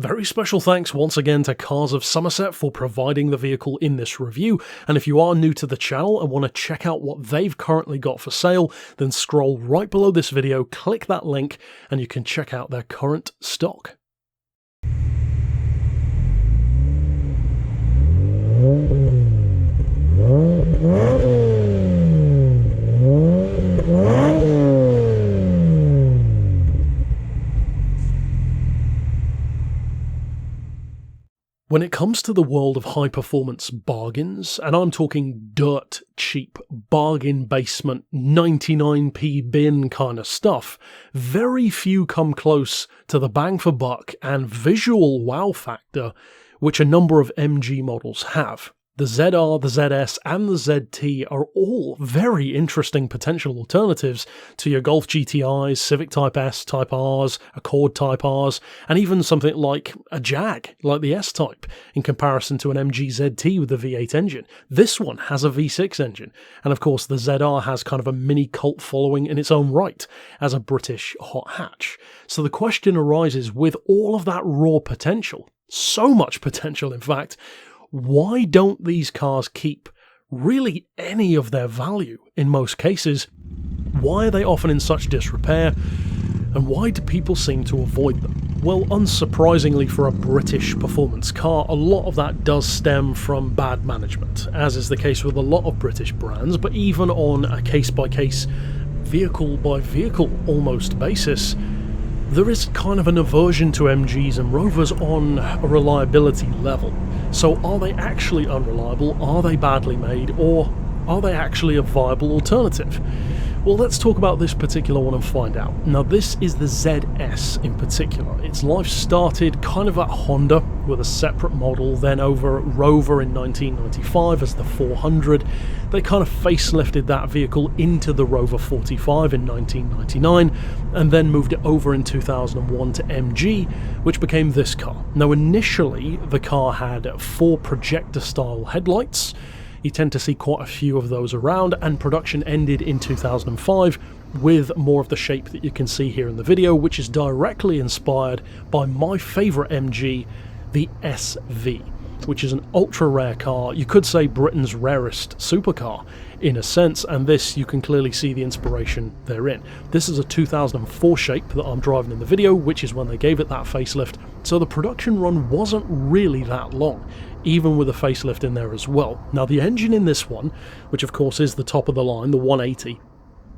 Very special thanks once again to Cars of Somerset for providing the vehicle in this review, and if you are new to the channel and want to check out what they've currently got for sale, then scroll right below this video, click that link, and you can check out their current stock. When it comes to the world of high-performance bargains, and I'm talking dirt cheap, bargain basement, 99p bin kind of stuff, very few come close to the bang for buck and visual wow factor which a number of MG models have. The ZR, the ZS, and the ZT are all very interesting potential alternatives to your Golf GTIs, Civic Type S, Type Rs, Accord Type Rs, and even something like a Jag, like the S-Type, in comparison to an MG ZT with a V8 engine. This one has a V6 engine, and of course the ZR has kind of a mini cult following in its own right as a British hot hatch. So the question arises, with all of that raw potential, so much potential in fact, why don't these cars keep really any of their value in most cases? Why are they often in such disrepair? And why do people seem to avoid them? Well, unsurprisingly for a British performance car, a lot of that does stem from bad management, as is the case with a lot of British brands, but even on a case-by-case, vehicle-by-vehicle almost basis, there is kind of an aversion to MGs and Rovers on a reliability level. So are they actually unreliable, are they badly made, or are they actually a viable alternative? Well, let's talk about this particular one and find out. Now, this is the ZS in particular. Its life started kind of at Honda with a separate model, then over at Rover in 1995 as the 400. They kind of facelifted that vehicle into the Rover 45 in 1999, and then moved it over in 2001 to MG, which became this car. Now, initially, the car had 4 projector-style headlights. You tend to see quite a few of those around, and production ended in 2005 with more of the shape that you can see here in the video, which is directly inspired by my favourite MG, the SV, which is an ultra rare car, you could say Britain's rarest supercar in a sense, and this you can clearly see the inspiration therein. This is a 2004 shape that I'm driving in the video, which is when they gave it that facelift, so the production run wasn't really that long, even with a facelift in there as well. Now the engine in this one, which of course is the top of the line, the 180,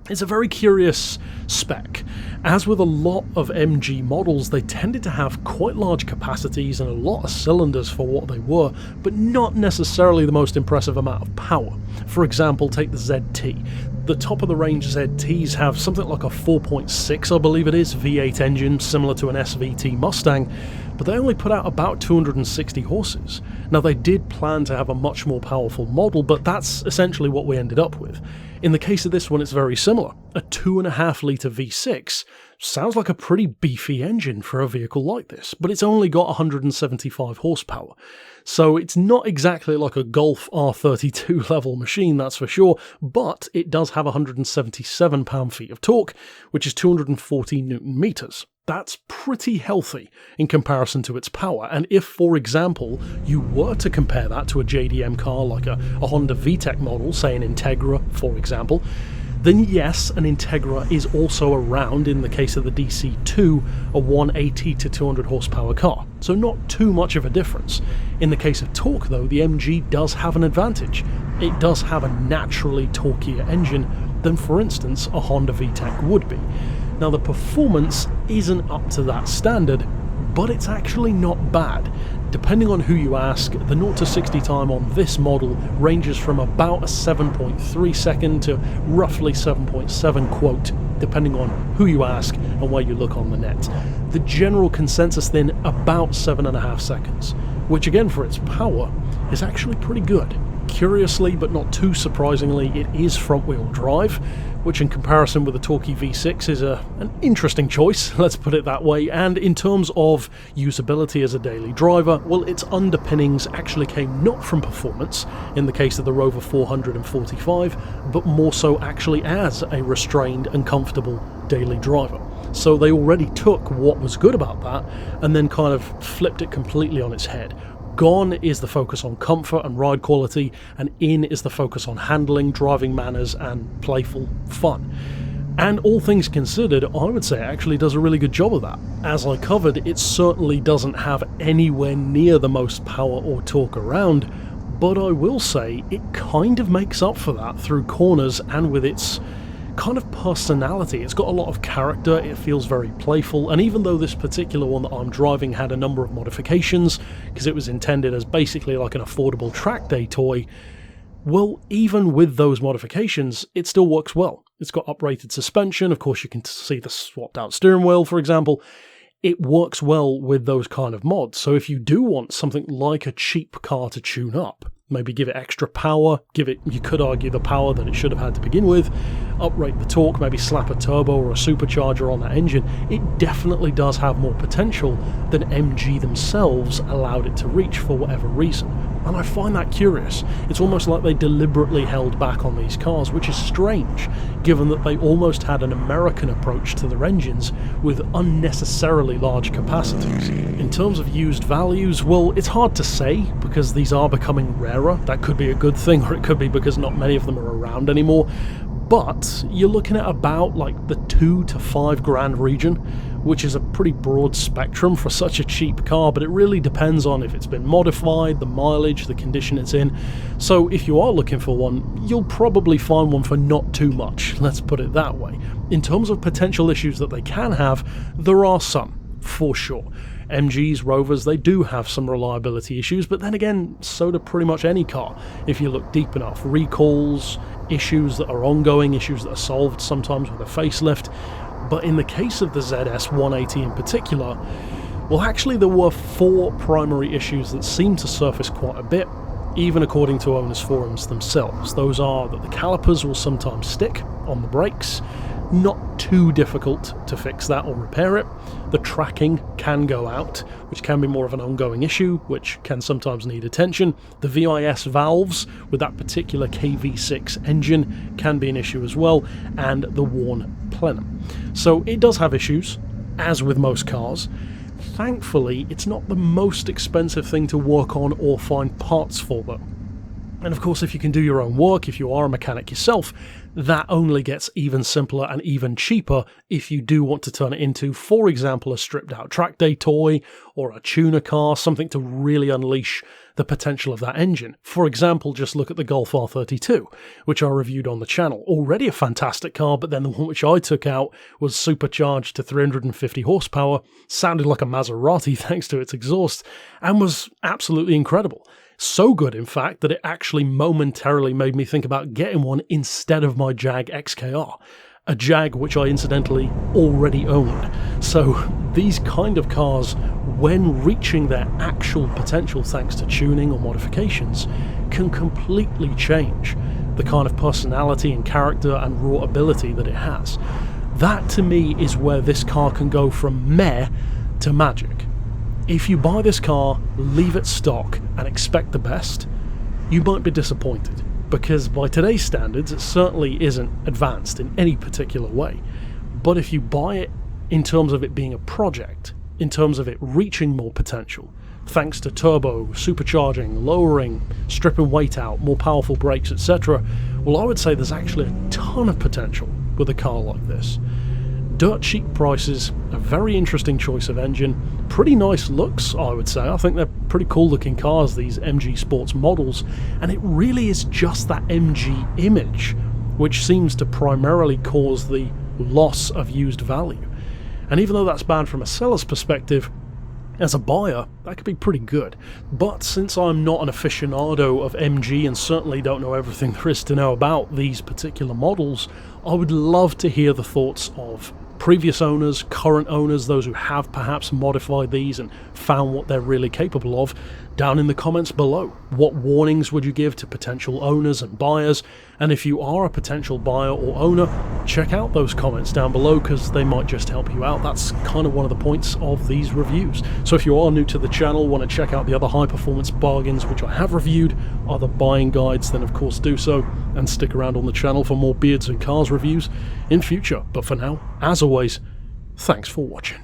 it's a very curious spec. As with a lot of MG models, they tended to have quite large capacities and a lot of cylinders for what they were, but not necessarily the most impressive amount of power. For example, take the ZT. The top of the range ZTs have something like a 4.6, I believe it is, V8 engine similar to an SVT Mustang, but they only put out about 260 horses. Now they did plan to have a much more powerful model, but that's essentially what we ended up with. In the case of this one, it's very similar. A 2.5 litre V6 sounds like a pretty beefy engine for a vehicle like this, but it's only got 175 horsepower. So it's not exactly like a Golf R32 level machine, that's for sure, but it does have 177 pound-feet of torque, which is 240 Newton meters. That's pretty healthy in comparison to its power, and if, for example, you were to compare that to a JDM car like a Honda VTEC model, say an Integra, for example, then yes, an Integra is also around, in the case of the DC2, a 180 to 200 horsepower car, so not too much of a difference. In the case of torque though, the MG does have an advantage. It does have a naturally torquier engine than, for instance, a Honda VTEC would be. Now the performance isn't up to that standard, but it's actually not bad. Depending on who you ask, the 0 to 60 time on this model ranges from about a 7.3 second to roughly 7.7 quote, depending on who you ask and where you look on the net. The general consensus then about 7.5 seconds, which again for its power is actually pretty good. Curiously, but not too surprisingly, it is front-wheel drive, which in comparison with the torquey V6 is an interesting choice, let's put it that way, and in terms of usability as a daily driver, well, its underpinnings actually came not from performance, in the case of the Rover 445, but more so actually as a restrained and comfortable daily driver. So they already took what was good about that and then kind of flipped it completely on its head. Gone is the focus on comfort and ride quality, and in is the focus on handling, driving manners, and playful fun. And all things considered, I would say it actually does a really good job of that. As I covered, it certainly doesn't have anywhere near the most power or torque around, but I will say it kind of makes up for that through corners and with its kind of personality. It's got a lot of character, it feels very playful, and even though this particular one that I'm driving had a number of modifications, because it was intended as basically like an affordable track day toy, well, even with those modifications, it still works well. It's got uprated suspension, of course you can see the swapped out steering wheel, for example. It works well with those kind of mods, so if you do want something like a cheap car to tune up, maybe give it extra power, give it, you could argue, the power that it should have had to begin with, uprate the torque, maybe slap a turbo or a supercharger on that engine, it definitely does have more potential than MG themselves allowed it to reach for whatever reason. And I find that curious. It's almost like they deliberately held back on these cars, which is strange, given that they almost had an American approach to their engines with unnecessarily large capacities. In terms of used values, well, it's hard to say, because these are becoming rarer. That could be a good thing, or it could be because not many of them are around anymore. But you're looking at about like the $2,000 to $5,000 region, which is a pretty broad spectrum for such a cheap car, but it really depends on if it's been modified, the mileage, the condition it's in. So if you are looking for one, you'll probably find one for not too much, let's put it that way. In terms of potential issues that they can have, there are some, for sure. MGs, Rovers, they do have some reliability issues, but then again, so do pretty much any car, if you look deep enough. Recalls, issues that are ongoing, issues that are solved sometimes with a facelift. But in the case of the ZS 180 in particular, well, actually there were 4 primary issues that seem to surface quite a bit, even according to owners' forums themselves. Those are that the calipers will sometimes stick on the brakes, not too difficult to fix that or repair it. The tracking can go out, which can be more of an ongoing issue, which can sometimes need attention. The VIS valves with that particular KV6 engine can be an issue as well, and the worn plenum. So it does have issues, as with most cars. Thankfully, it's not the most expensive thing to work on or find parts for, though. And of course, if you can do your own work, if you are a mechanic yourself, that only gets even simpler and even cheaper if you do want to turn it into, for example, a stripped out track day toy or a tuner car, something to really unleash the potential of that engine. For example, just look at the Golf R32, which I reviewed on the channel. Already a fantastic car, but then the one which I took out was supercharged to 350 horsepower, sounded like a Maserati thanks to its exhaust, and was absolutely incredible. So good, in fact, that it actually momentarily made me think about getting one instead of my Jag XKR, a Jag which I incidentally already owned. So these kind of cars, when reaching their actual potential thanks to tuning or modifications, can completely change the kind of personality and character and raw ability that it has. That to me is where this car can go from meh to magic. If you buy this car, leave it stock, and expect the best, you might be disappointed, because by today's standards it certainly isn't advanced in any particular way. But if you buy it in terms of it being a project, in terms of it reaching more potential, thanks to turbo, supercharging, lowering, stripping weight out, more powerful brakes, etc., well, I would say there's actually a ton of potential with a car like this. Dirt cheap prices, a very interesting choice of engine, pretty nice looks, I would say. I think they're pretty cool looking cars, these MG Sports models, and it really is just that MG image which seems to primarily cause the loss of used value. And even though that's bad from a seller's perspective, as a buyer, that could be pretty good. But since I'm not an aficionado of MG and certainly don't know everything there is to know about these particular models, I would love to hear the thoughts of previous owners, current owners, those who have perhaps modified these and found what they're really capable of, down in the comments below. What warnings would you give to potential owners and buyers? And if you are a potential buyer or owner, check out those comments down below, because they might just help you out. That's kind of one of the points of these reviews. So if you are new to the channel, want to check out the other high performance bargains which I have reviewed, other buying guides, then of course do so, and stick around on the channel for more beards and cars reviews in future. But for now, as always, Thanks for watching.